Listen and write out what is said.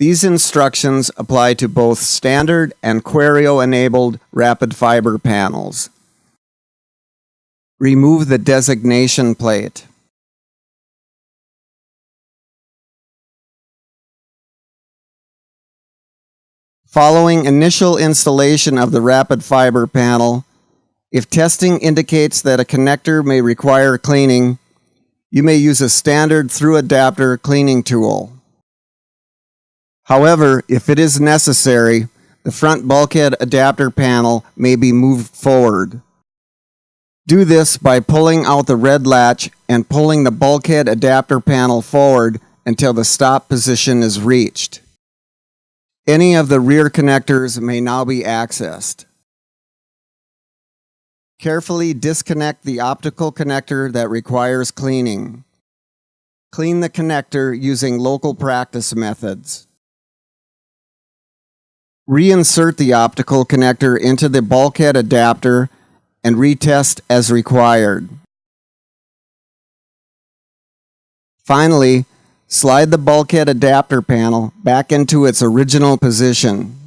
These instructions apply to both standard and Querio-enabled rapid fiber panels. Remove the designation plate. Following initial installation of the rapid fiber panel, if testing indicates that a connector may require cleaning, you may use a standard through adapter cleaning tool. However, if it is necessary, the front bulkhead adapter panel may be moved forward. Do this by pulling out the red latch and pulling the bulkhead adapter panel forward until the stop position is reached. Any of the rear connectors may now be accessed. Carefully disconnect the optical connector that requires cleaning. Clean the connector using local practice methods. Reinsert the optical connector into the bulkhead adapter and retest as required. Finally, slide the bulkhead adapter panel back into its original position.